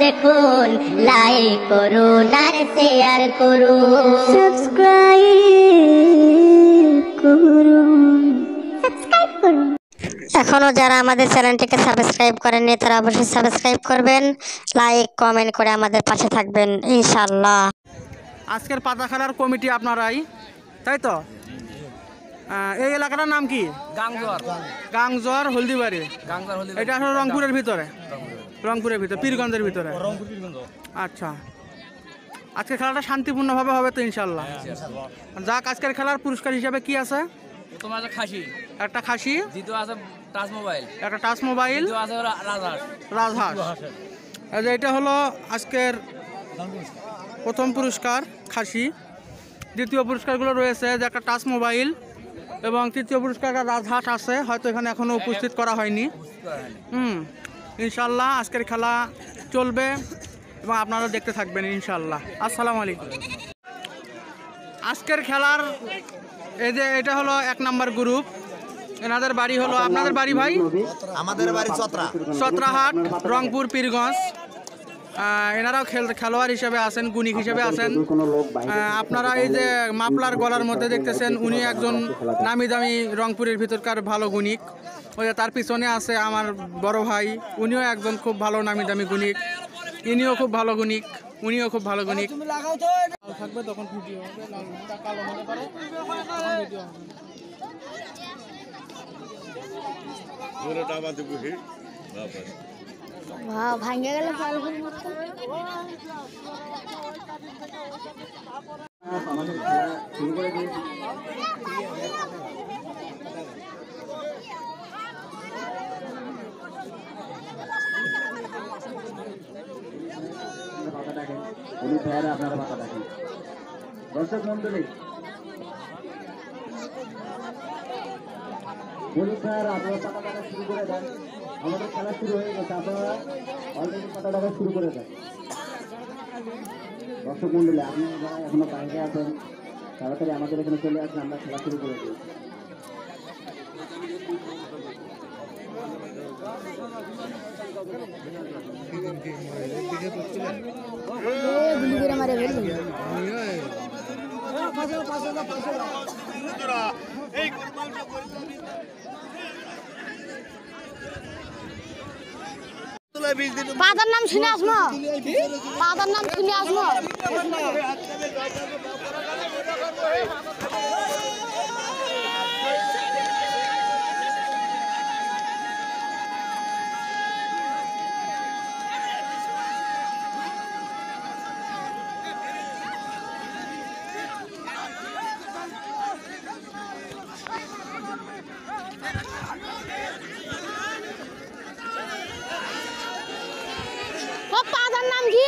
দেখুন, লাইক করুন আর শেয়ার করুন, সাবস্ক্রাইব করুন। এখনো যারা আমাদের চ্যানেলটিকে সাবস্ক্রাইব করেননি তারা অবশ্যই সাবস্ক্রাইব করবেন, লাইক কমেন্ট করে আমাদের পাশে থাকবেন ইনশাআল্লাহ। আজকের পাতা খেলার কমিটি আপনারাই, তাই তো? এই এলাকাটার নাম কি? গাংজোয়ার হলদিবাড়ি। এটা আসলে রংপুরের ভিতরে, পীরগঞ্জের ভিতরে। আচ্ছা, আজকের খেলাটা শান্তিপূর্ণভাবে হবে তো ইনশাল্লাহ? যাক, আজকের খেলার পুরস্কার হিসাবে কি আছে? একটা খাসি, একটা টাচ মোবাইল, রাজহাঁস। এটা হলো আজকের প্রথম পুরস্কার, খাসি। দ্বিতীয় পুরস্কারগুলো রয়েছে যে একটা টাচ মোবাইল, এবং তৃতীয় পুরস্কার রাজহাঁস আছে, হয়তো এখানে এখনো উপস্থিত করা হয়নি। ইনশাল্লাহ আজকের খেলা চলবে এবং আপনারা দেখতে থাকবেন ইনশাল্লাহ। আসসালামু আলাইকুম। আজকের খেলার এই যে এটা হলো 1 নম্বর গ্রুপ। এনাদের বাড়ি হলো, আপনাদের বাড়ি ভাই? আমাদের বাড়ি চত্রাহাট, রংপুর, পীরগঞ্জ। এনারাও খেলোয়াড় হিসেবে আছেন, গুণিক হিসেবে আছেন। আপনারা এই যে মাপলার গলার মধ্যে দেখতেছেন, উনি একজন নামি দামি রংপুরের ভিতরকার ভালো গুণিক। ওই যে তার পিছনে আছে আমার বড় ভাই, উনিও একজন খুব ভালো নামি দামি গুণিক। ইনিও খুব ভালো গুণিক, উনিও খুব ভালো গুণিক। থাকবে তখন ভিডিও ভাঙে গেলে আপনারা পাতা দেখেন। দর্শক মন্ডলী, আপনারা পাতা দেখা শুরু করে দেন। আমাদের খেলা শুরু হয়ে গেছে, আপনারা অলরেডি পাতা দেখা শুরু করে দেন। দর্শক মন্ডলী, আপনি যারা এখনো বাইরে আছেন তাড়াতাড়ি আমাদের এখানে চলে আসলে আমরা খেলা শুরু করে দিই। পাতার নাম শুনে আসবো, পাতার নাম শুনে আসবো। পাতার নাম কি?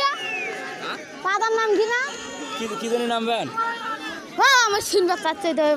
পাতার নাম কি না? কি জানি নামবেন? হ্যাঁ, আমার শুনবে চাচ্ছে তো।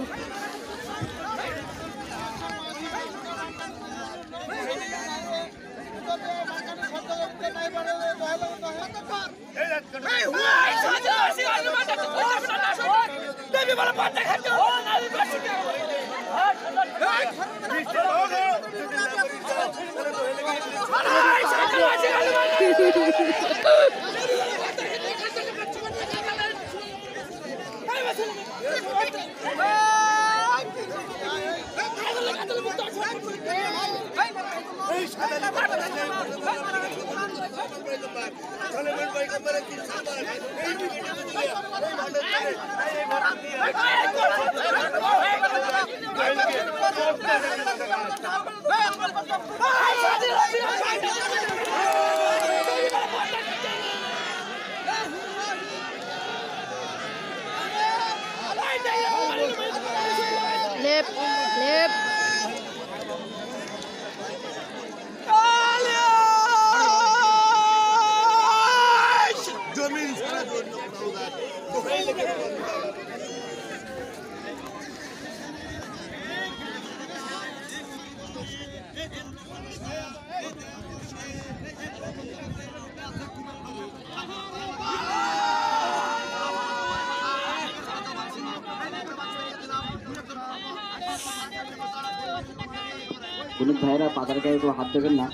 পুলিশ ভাইয়েরা পাতার গায়ে কেউ হাত দেবেন না,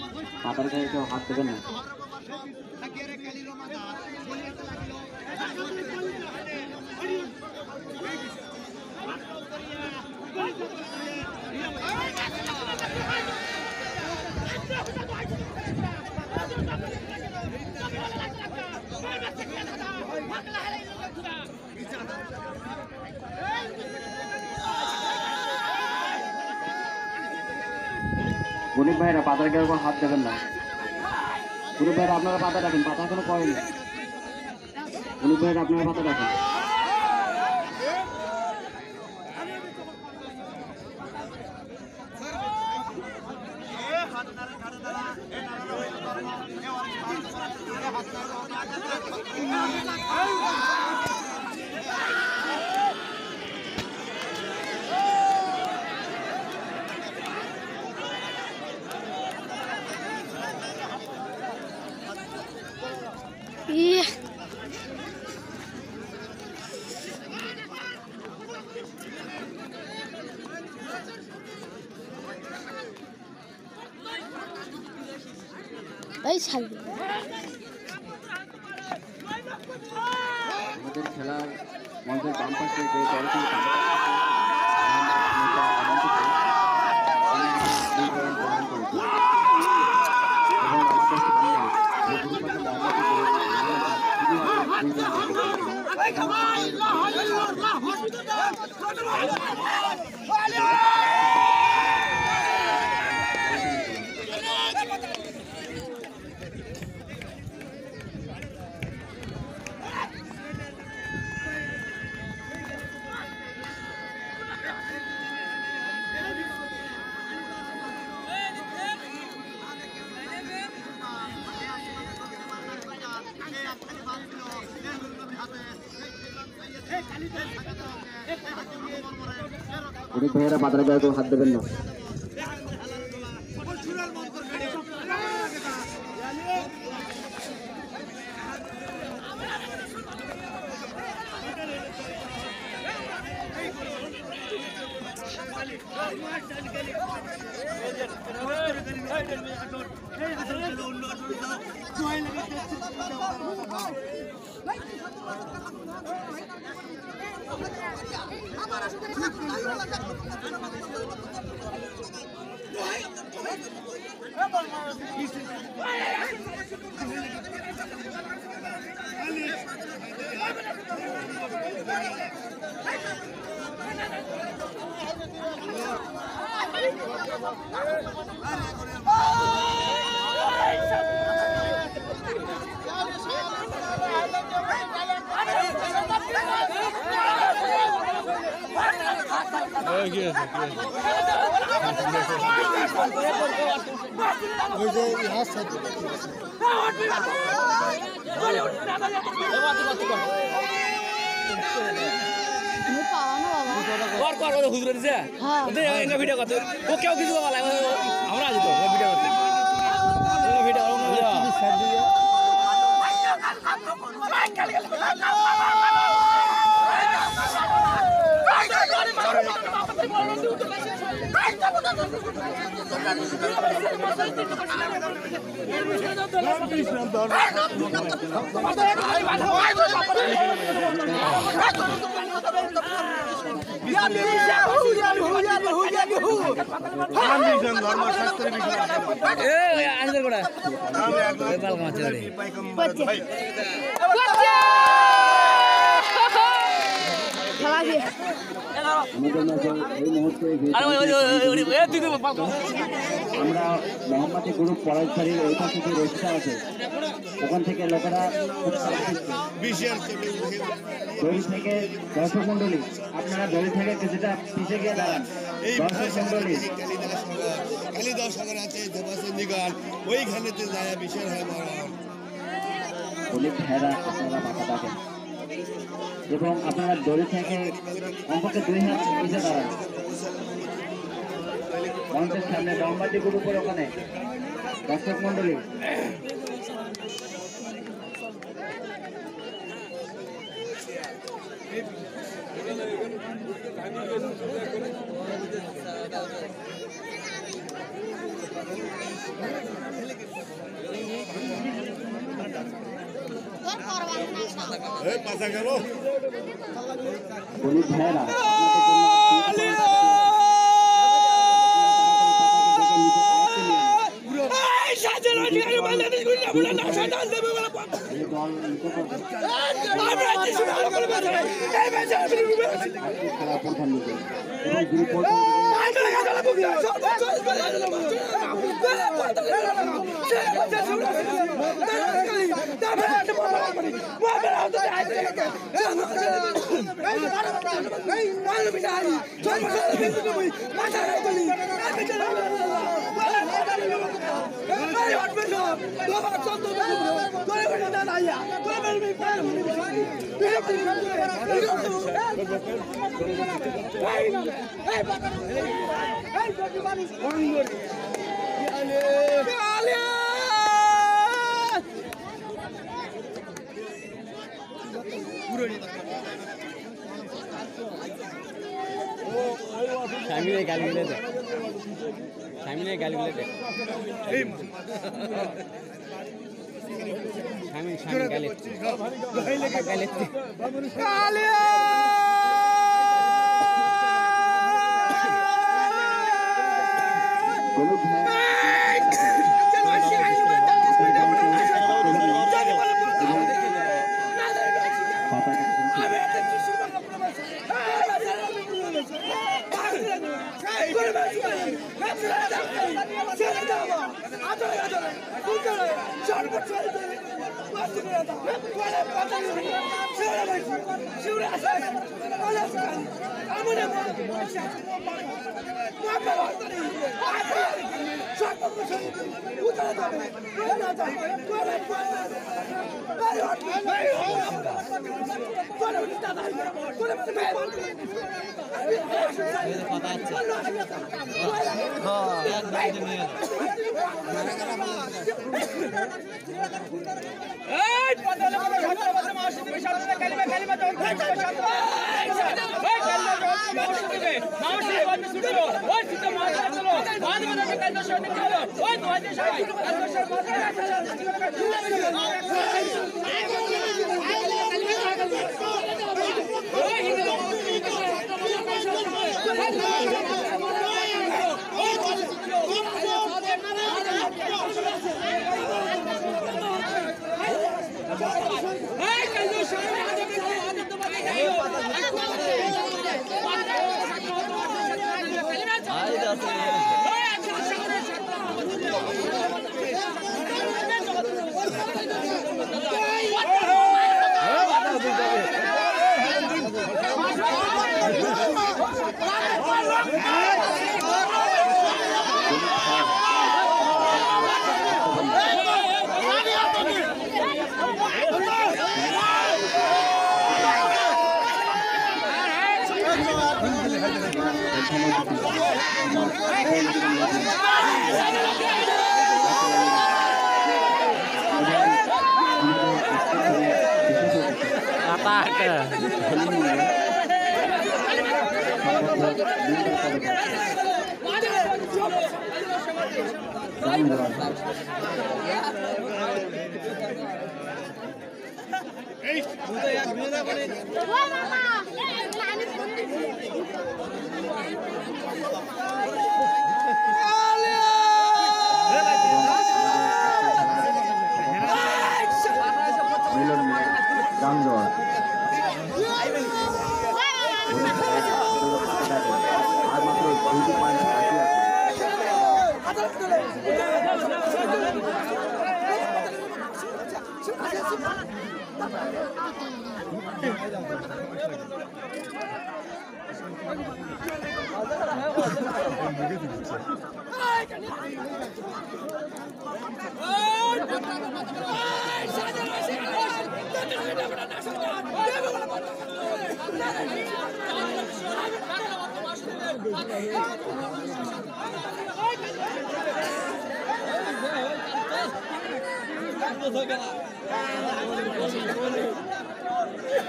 পাতার গায়ে কেউ হাত দেবেন না। পুলিশ ভাইয়েরা পাতার গায়ে কেউ হাত দেবেন না। পুলিশ ভাইয়েরা আপনারা পাতা রাখেন, পাতা এখনো পড়েনি। পুলিশ ভাইয়েরা আপনারা পাতা রাখেন। আমাদের খেলার মঞ্চের বাম পাশে যে দলটি পুলিশ ভাইয়েরা পাতার গায়ে কেউ হাত দেবেন না। হুজুর দিছে ভিডিও করতে ও কেউ কিছু আমরা আছি তো ভিডিও করতে ভিডিও আমরা মোহাম্মদী গ্রুপ পড়াশাড়ির ওই পাশে যে রোডটা আছে ওখান থেকে লোকেরা দড়ি থেকে দর্শক মন্ডলী, আপনারা দড়ি থেকে কিছুটা পিছিয়ে গিয়ে দাঁড়ান। দর্শক মন্ডলী কালিদাস সাগর আছে দেবাসন্দিগান ওইখানেতে যায় বিশাল হয় মহারাজ। পুলিশ ভাইয়েরা আপনারা পাতা ডাকেন এবং আপনারা দড়ি থেকে অন্তত 2 হাত পিছিয়ে দাঁড়ান। মঞ্চের সামনে মোহাম্মদী গ্রুপের ওখানে দর্শক মন্ডলী এই পাতা গেল গরিব ভাইয়েরা সামনে গালিগুলো দেখ সামনে গালিগুলো দেখ সামনে গালি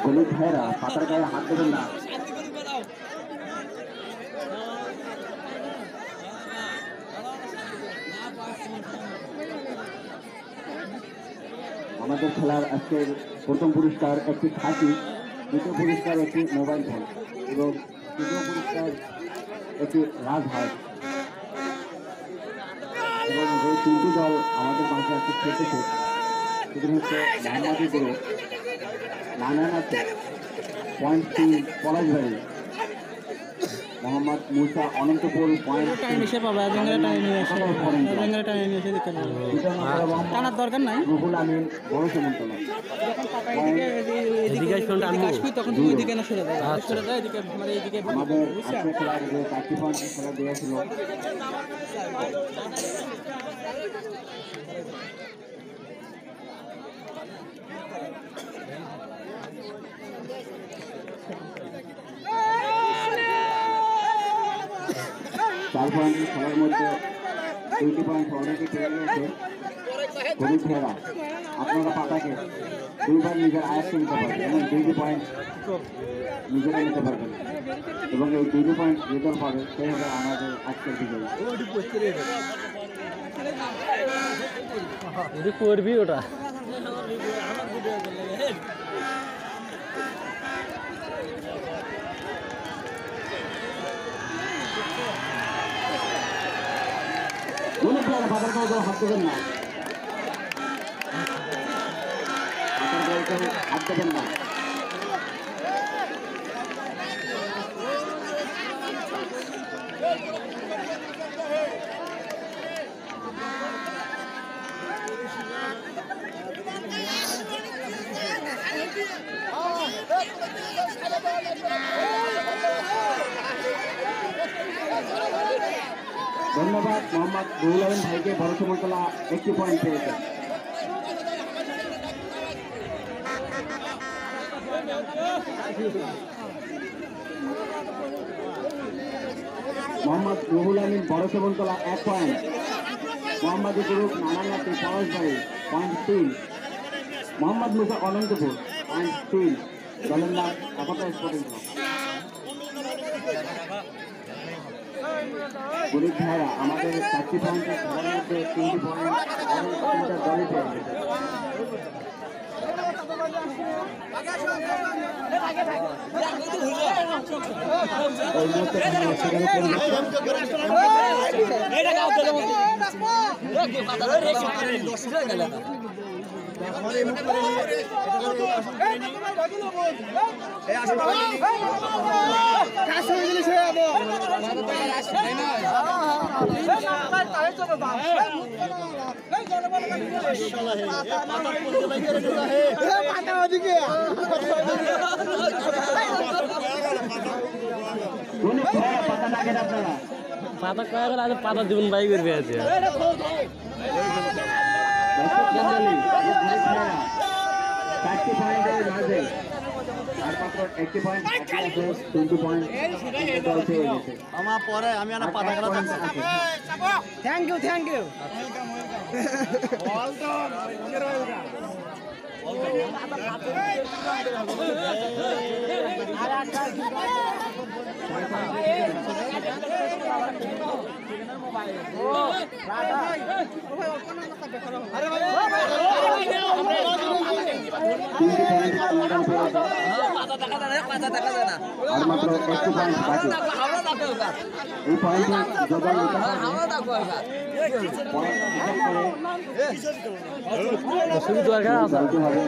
গরিব ভাইয়েরা পাতার গায়ে হাত দেবেন না। আমাদের খেলার আজকের প্রথম পুরস্কার একটি খাসি, দ্বিতীয় পুরস্কার একটি মোবাইল ফোন এবং তৃতীয় পুরস্কার একটি রাজহাঁস। এবং যে তিনটি দল আমাদের মাঝে আজকে খেলতেছে সেটি হচ্ছে মোহাম্মদী group, নানানাথে, point 3 Palashbari, Mohammad Musa Anantapur point টানার দরকার নাই। রুহুল আমিন বড় সমন্তলা তখন তুমি ওইদিকে না সরে দাও, সরে দাও এদিকে, মানে এইদিকে আমাদের আজকে খেলার যে 4টি পয়েন্ট খেলা দিয়েছিল চার পয়েন্ট খেলার মধ্যে 2টি পয়েন্ট অলরেডি পেয়ে গিয়েছে গরিব ভাইরা। আপনারা পাতাকে দুইবার নিজের আয়ত্তে নিতে পারবেন এবং 2টি পয়েন্ট নিজেরা নিতে পারবেন এবং এই 2টি পয়েন্ট যে দল পাবে সেই হবে আমাদের আজকের বিজয়ী। করবি ওটা গরিব ভাইরা পাতার গায়ে হাত দেবেন না, পাতার গায়ে হাত দেবেন না। ধন্যবাদ মোহাম্মদ রুহুল আমিন ভাইকে, বড় সমতলা 1টি পয়েন্ট পেয়েছে। মোহাম্মদ রুহুল আমিন বড় সমতলা 1 পয়েন্ট, মোহাম্মদী group নানানাথে Palashbari point 3, Mohammad Musa Anantapur point 3, দলের নাম একতা স্পোর্টিং ক্লাব। গরিব ভাইরা আমাদের 4টি পয়েন্টের খেলার মধ্যে 3টি পয়েন্ট তিনটা দলই পেয়ে গেছে। এই মুহূর্তে সেখানে পাতা কয়ে গেলে আজ পাতা জীবন বাই করবে আছে আমার পরে আমি থ্যাংক ইউ, থ্যাংক ইউ। মাত্র 1টি পয়েন্ট বাকি। এই পয়েন্ট যোগান নিতে হবে।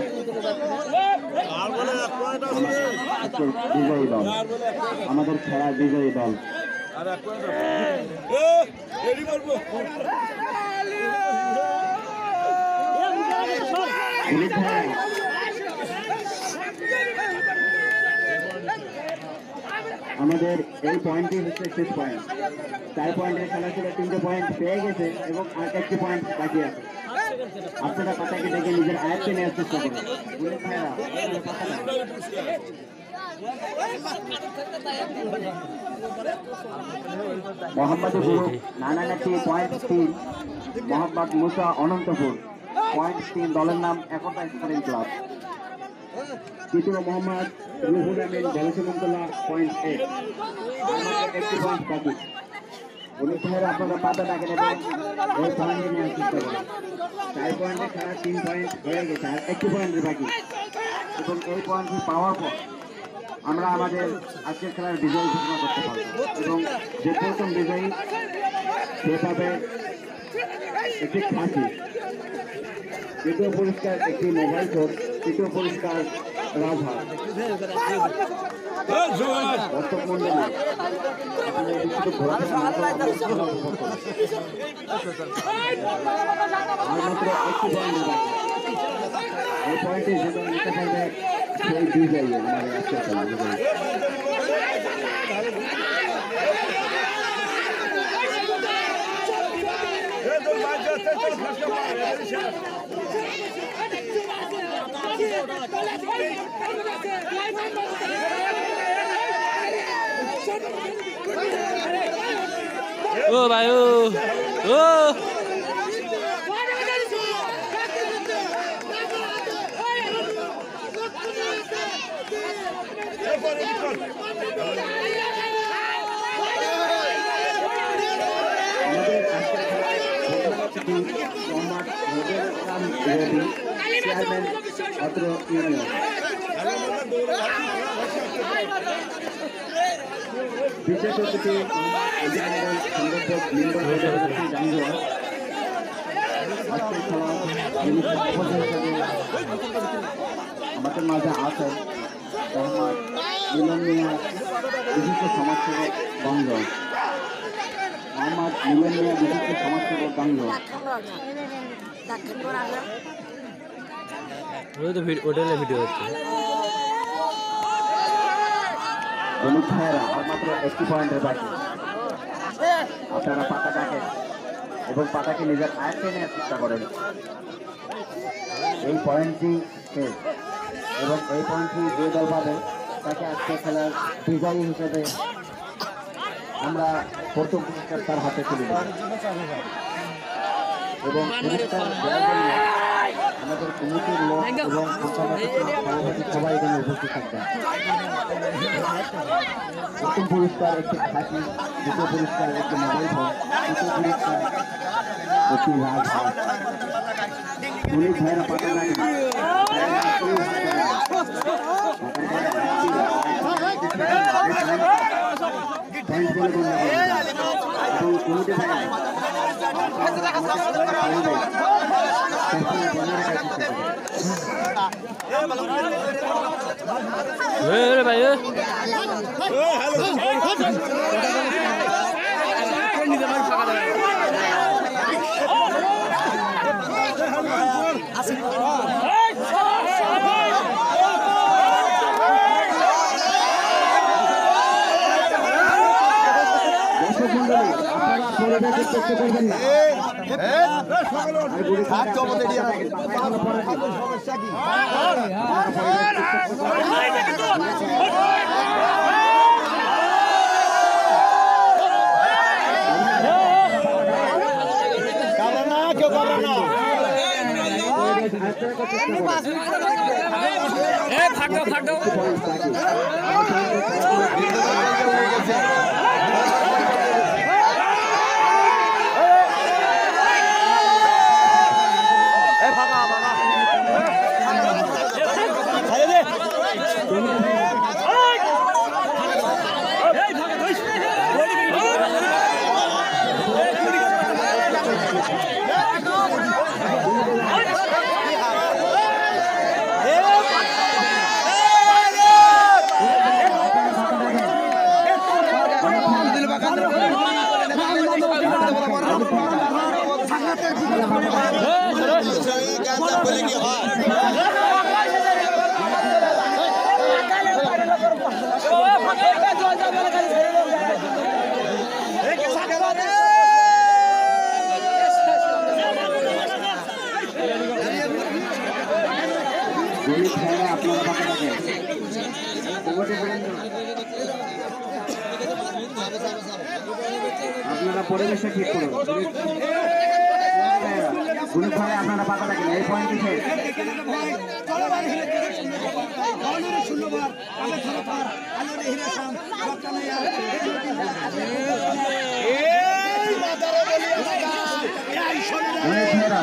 বিজয়ী দল, আমাদের খেলার বিজয়ী দল। আমাদের এই পয়েন্টটি হচ্ছে শেষ পয়েন্ট। 4 পয়েন্টের খেলা ছিল, 3টে পয়েন্ট পেয়ে গেছে এবং আর 1টি পয়েন্ট বাকি আছে। আপনারা পাতাকে দেখে নিজের আয়ত্তে নেওয়ার চেষ্টা করুন। মোহাম্মদী group নানানাথি point 3, Mohammad Musa Anantapur point 3, দলের নাম একতা স্পোর্টিং ক্লাব। তৃতীয় মোহাম্মদ রুহুল আমিন বলসমন্তলা পয়েন্ট 8, 1টি পয়েন্ট বাকি। পুলিশ ভাইয়েরা আপনারা পাতাটাকে নেবেন এই পয়েন্টে নেওয়ার চেষ্টা করুন। 4 পয়েন্টে খেলা 3 পয়েন্ট হয়ে গেছে, আর 1 পয়েন্টের বাকি। এবং এই পয়েন্টটি পাওয়ার পর আমরা আমাদের আজকের খেলার বিজয়ী ঘোষণা করতে পারবো এবং যে প্রথম বিজয়ী সে পাবে একটি খাসি, দ্বিতীয় পুরস্কার একটি মোবাইল ফোন, তৃতীয় পুরস্কার রাজহাঁস। দর্শক মন্ডলী, আপনারা যদি শুধু ঘোরাতে না পারেন, আর মাত্র 1 পয়েন্ট বাকি। এই পয়েন্টে যে দল নিতে পারবে সেই বিজয়ী আমাদের আজকের খেলা বিজয়ী। ও ভাই ও ও চেয়ারম্যান অত্র ইউনিয়ন। বিশেষ অতিথি সংগঠক মেম্বার গাঙ্গুয়া। আজকের খেলা আমাদের মাঝে আছেন মোহাম্মদ মিলন মিয়া, বিশিষ্ট সমাজসেবক গাঙ্গুয়া। মোহাম্মদ মিলন মিয়া, বিশিষ্ট সমাজসেবক গাঙ্গুয়া। হোটেলে ভিডিও হচ্ছে। অনুপ ভাইয়েরা আর মাত্র 1 পয়েন্টের বাকি। আপনারা পাতাটাকে এবং পাতাকে নিজের আয়ত্তে নেওয়ার চেষ্টা করেন। এই পয়েন্টটি শেষ এবং এই পয়েন্টটি যে দল পাবে তাকে আজকে খেলার বিজয়ী হিসেবে আমরা প্রথম পুরস্কার তার হাতে তুলে দেব এবং পুরস্কার দেওয়ার জন্য আমাদের কমিটির লোক এবং সভাপতি সবাই এখানে উপস্থিত থাকবেন। প্রথম পুরস্কার একটি খাসি, দ্বিতীয় পুরস্কার একটি মোবাইল ফোন, তৃতীয় পুরস্কার একটি রাজহাঁস। পুলিশ ভাইয়েরা পাতা লাগবে কমিটি ভাইয়েরা ভাই চেষ্টা করবেন না। আপনারা পরিবেশটা ঠিক করুন। পুলিশ ভাই আপনারা পাতা রাখেন। এই পয়েন্ট শেষ। অনেক ভাইরা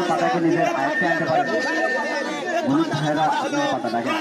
পাতাকে নিজের আয়ত্তে আনতে পারবে। অনেক ভাইরা আপনারা পাতা ডাকেন।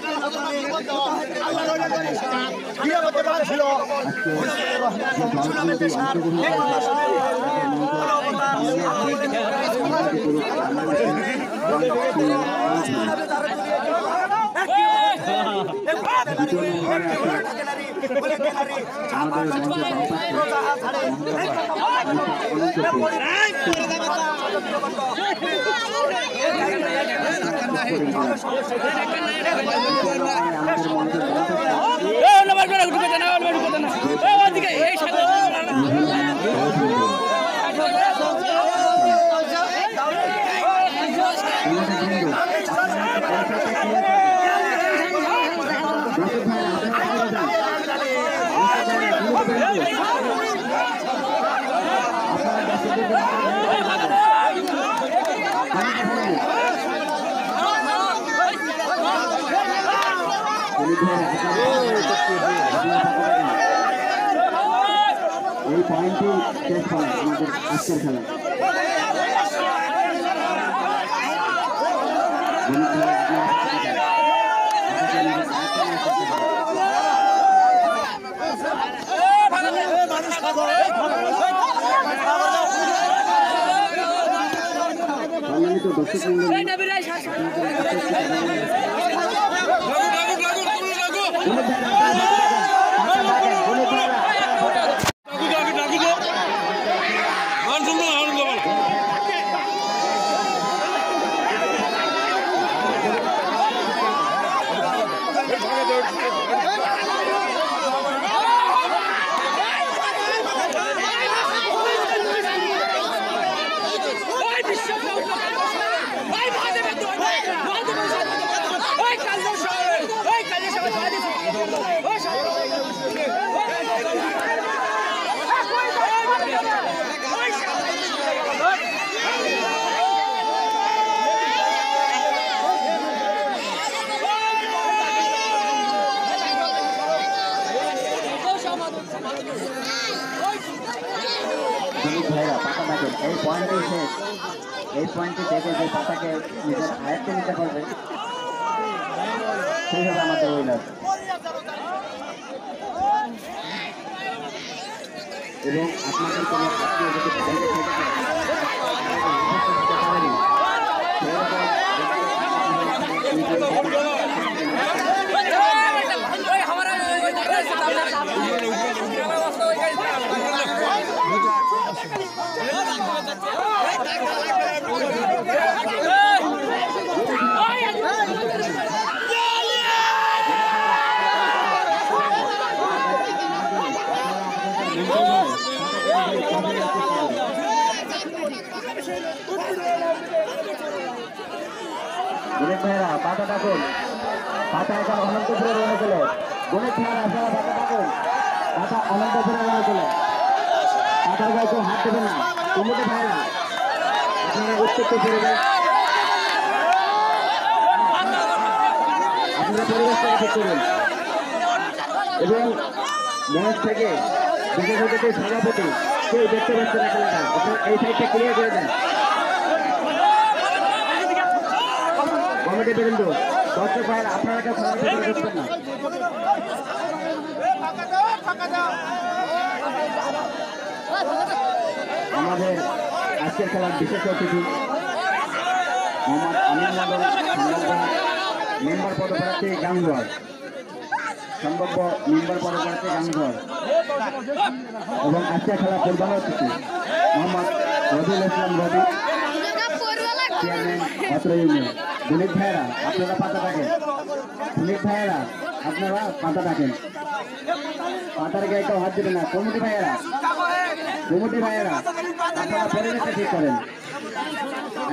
এই পয়েন্টটি শেষ হয় আমাদের আজকের খেলা। এই পয়েন্টে শেষ। এই পয়েন্টে দেখে যে পাতাকে নিজের আয়ত্তে নিতে পারবে সেই হবে আমাদের উইনার। এবং আপনাদের কোনো আত্মীয় যদি বাইরে থেকে ভাইরা পাতা ডাকুন। পাতা এখন অনন্তপুরে রয়ে গেল। গণেশ ভাইরা আপনারা পাতা ডাকুন। পাতা অনন্তপুরে রয়ে গেল। পাতার গায়ে কেউ হাত দেবেন না। কমিটি ভাইরা আপনারা উত্তরটা করে দেন। আপনারা পরিবেশটাকে ঠিক করুন এবং মঞ্চ থেকে বিশেষজ্ঞ সভাপতি কেউ দেখতে পাচ্ছে না খেলাটা। আপনারা এই সাইডটা ক্লিয়ার করে দেন। কমিটি বৃন্দ দর্শক ভাইয়ের আপনারা কেউ খেলার ভিতরে ঢুকবেন না। আমাদের আজকের খেলার বিশেষ অতিথি মোহাম্মদ আমির মন্ডল মেম্বার পদপ্রার্থী গাঙ্গুয়ার, সম্ভাব্য মেম্বার পদপ্রার্থী গাঙ্গুয়ার এবং আজকের খেলার প্রধান অতিথি মোহাম্মদ রবিউল ইসলাম রবি, চেয়ারম্যান অত্র ইউনিয়ন। দিলীপ ভাইয়েরা আপনারা পাতা ডাকেন। দিলীপ ভাইয়েরা আপনারা পাতা ডাকেন। পাতার গায়ে কেউ হাত দেবেন না। কমিটি ভাইয়েরা আপনারা পরিবেশটা ঠিক করেন।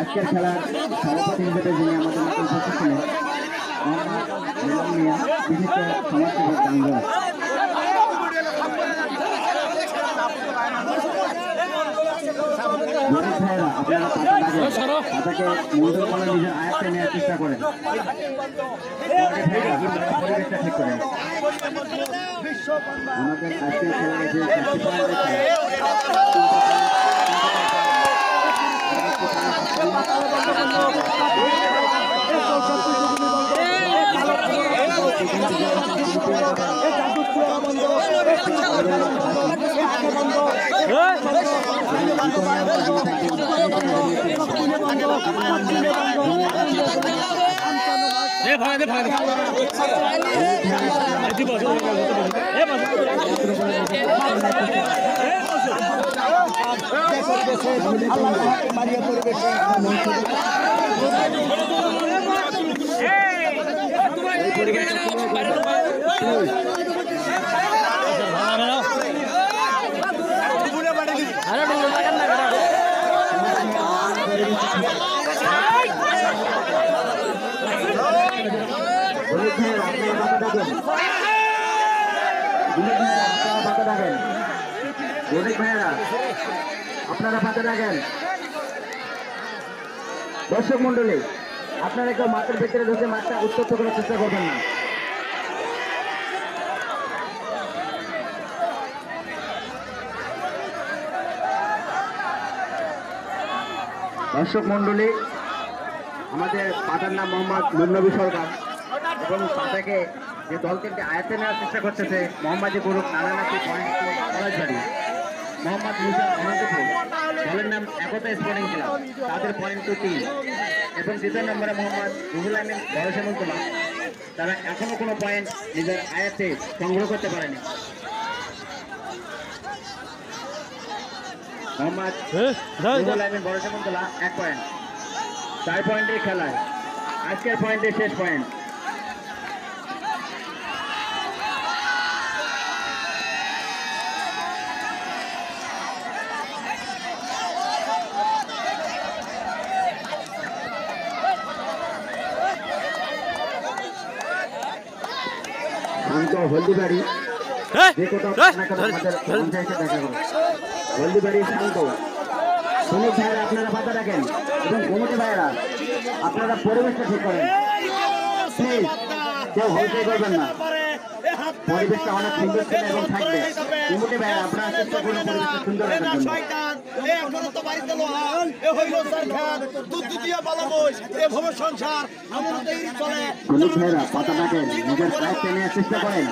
আজকের খেলার সভাপতি হিসেবে যিনি আমাদের নতুন উপস্থিত ছিলেন মোহাম্মদ মিলন মিয়া, বিশিষ্ট সমাজসেবক গাঙ্গুয়া। ভাইয়েরা আপনারা পাতাকে মন্ডল করে নিজের আয়ত্তে নেওয়ার চেষ্টা করেন। ভাইয়েরা আপনারা পরিবেশটা ঠিক করেন। আমাদের আজকের খেলায় যে আপনারা পাতে থাকেন। দর্শক মন্ডলী, আপনারা কেউ মাঠের ভিতরে ঢুকে মাঠটা উত্তপ্ত করার চেষ্টা করবেন না। দর্শক মন্ডলী, আমাদের পাতার নাম মোহাম্মদ নুরনবী সরকার এবং পাতাকে যে দলকে আয়ত্তে নেওয়ার চেষ্টা করতেছে মোহাম্মদ গুরুক নানানাথি পয়েন্ট পলাশবাড়ি, মোহাম্মদ মুসা অনন্তপুর, দলের নাম একতা স্পোর্টিং ক্লাব, তাদের পয়েন্ট 3 এবং দ্বিতীয় নম্বরে মোহাম্মদ রুহুল আমিন বড়সেমন্তলা, তারা এখনো কোনো পয়েন্ট নিজের আয়ত্তে সংগ্রহ করতে পারেনি। মোহাম্মদ রুহুল আমিন বড়সেমন্তলা 1 পয়েন্ট, 4 পয়েন্টের খেলায় আজকের পয়েন্টের শেষ পয়েন্ট। হলদিবাড়ি যে কোথাও হলদিবাড়ি শান্ত শ্রমিক ভাইয়েরা আপনারা পাতা রাখেন এবং কমিটি ভাইয়েরা আপনারা পরিবেশটা ঠিক করেন। প্লিজ কেউ হলচল করবেন না, পরিবেশটা অনেক সুন্দর ছিল এবং থাকবে। কমিটি ভাইয়েরা আপনারা চেষ্টা করুন পরিবেশটা সুন্দর রাখার জন্য। শ্রমিক ভাইয়েরা পাতা রাখেন, নিজের দায়িত্ব নেওয়ার চেষ্টা করেন।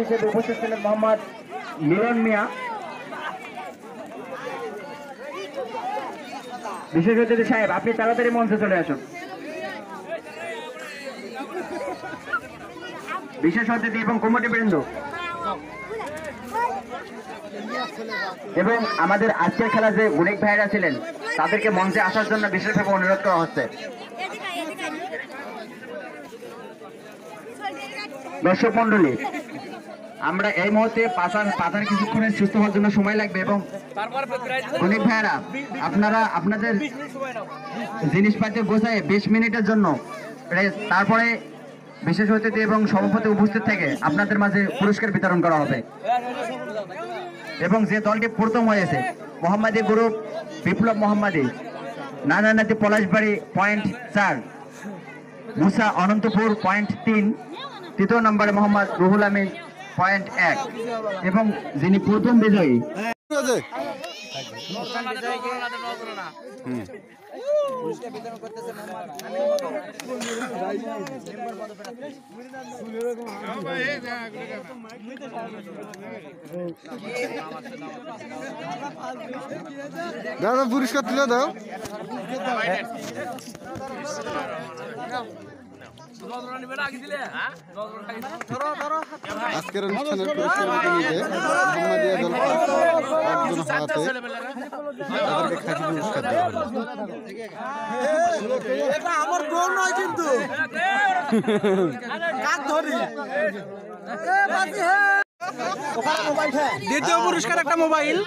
হিসেবে উপস্থিত ছিলেন মোহাম্মদ মিলন মিয়া। বিশেষ অতিথি সাহেব, আপনি তাড়াতাড়ি মঞ্চে চলে আসুন। বিশেষ অতিথি এবং কমিটি বৃন্দ এবং আমাদের আজকের খেলা যে গুণিক ভাইরা ছিলেন তাদেরকে মঞ্চে আসার জন্য বিশেষভাবে অনুরোধ করা হচ্ছে। দর্শক মন্ডলী, আমরা এই মুহূর্তে পাতার কিছুক্ষণের সুস্থ হওয়ার জন্য সময় লাগবে এবং অনেক ভাইয়েরা আপনারা আপনাদের জিনিসপাতি গোছায় 20 মিনিটের জন্য তারপরে বিশেষ অতিথি এবং সভাপতি উপস্থিত থেকে আপনাদের মাঝে পুরস্কার বিতরণ করা হবে। এবং যে দলটি প্রথম হয়েছে মোহাম্মদী গ্রুপ বিপ্লব মোহাম্মদী, নানানাথি পলাশবাড়ি পয়েন্ট 4, মুসা অনন্তপুর পয়েন্ট 3, তৃতীয় নম্বরে মোহাম্মদ রুহুল আমিন পয়েন্ট 1 এবং যিনি প্রথম বিজয়ী দাদা পুরস্কার তুলে দাও। আজকের অনুষ্ঠানের পুরস্কার বিতরণীতে মোহাম্মদিয়া দল 5 জন হাতে তাদেরকে খাসি পুরস্কার দেওয়া হলো। আমার গোল নয় কিন্তু দ্বিতীয় পুরস্কার একটা মোবাইল।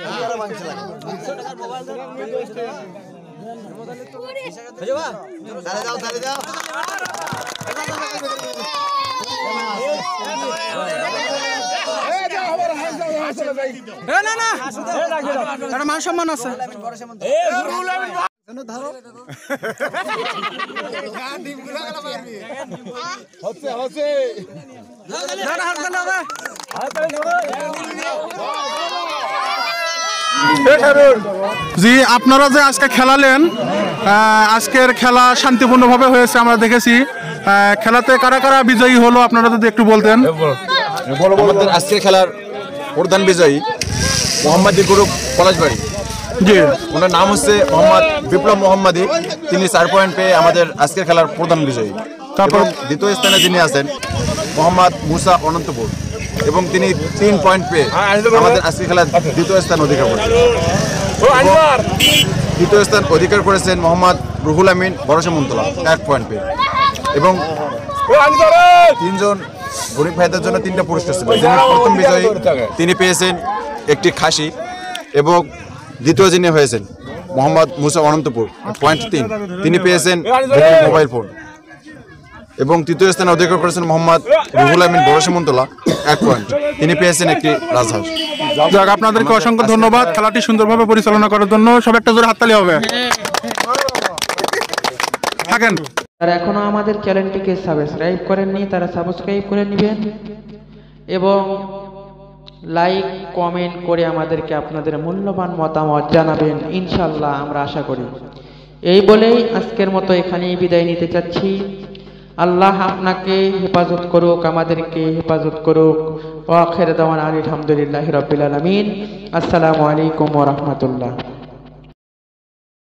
না না একটা মান সম্মান আছে। জি, আপনারা যে আজকে খেলালেন, আজকের খেলা শান্তিপূর্ণভাবে হয়েছে আমরা দেখেছি। খেলাতে কারা কারা বিজয়ী হলো আপনারা যদি একটু বলতেন। আমাদের আজকের খেলার প্রধান বিজয়ী মোহাম্মদী গ্রুপ পলাশবাড়ি। জি, ওনার নাম হচ্ছে মোহাম্মদ বিপ্লব মোহাম্মদী। তিনি 4 পয়েন্ট পেয়ে আমাদের আজকের খেলার প্রধান বিজয়ী। তারপর দ্বিতীয় স্থানে যিনি আছেন মোহাম্মদ মুসা অনন্তপুর, এবং তিনি 3 পয়েন্ট পেয়ে আমাদের আজকের খেলার দ্বিতীয় স্থান অধিকার করেছেন। তৃতীয় স্থান অধিকার করেছেন মোহাম্মদ রুহুল আমিন বরসমন্তলা 1 পয়েন্ট পেয়ে। এবং 3 জন গরিব ভাইদের জন্য 3টা পুরস্কার ছিল। যিনি প্রথম বিজয়ী তিনি পেয়েছেন একটি খাসি, এবং দ্বিতীয় যিনি হয়েছেন মোহাম্মদ মুসা অনন্তপুর পয়েন্ট 3, তিনি পেয়েছেন মোবাইল ফোন। এবং তৃতীয় স্থানে অধিকার করেছেন মোহাম্মদ রুহুল আমিন বরসমন্তলা 1 পয়েন্ট, তিনি পেয়েছেন একটি রাজহাঁস। যাক, আপনাদেরকে অসংখ্য ধন্যবাদ খেলাটি সুন্দরভাবে পরিচালনা করার জন্য। সব একটা জোরে হাততালি হবে। থাকেন। যারা এখনো আমাদের চ্যানেলটিকে সাবস্ক্রাইব করেননি তারা সাবস্ক্রাইব করে নেবেন এবং লাইক কমেন্ট করে আমাদেরকে আপনাদের মূল্যবান মতামত জানাবেন, ইনশাল্লাহ আমরা আশা করি। এই বলেই আজকের মতো এখানেই বিদায় নিতে চাচ্ছি। আল্লাহ আপনাকে হেফাজত করুক, আমাদেরকে হেফাজত করুক। ওয়া আখির দাওয়ানা আলহামদুলিল্লাহি রাব্বিল আলামিন। আসসালামু আলাইকুম ওয়া রাহমাতুল্লাহ।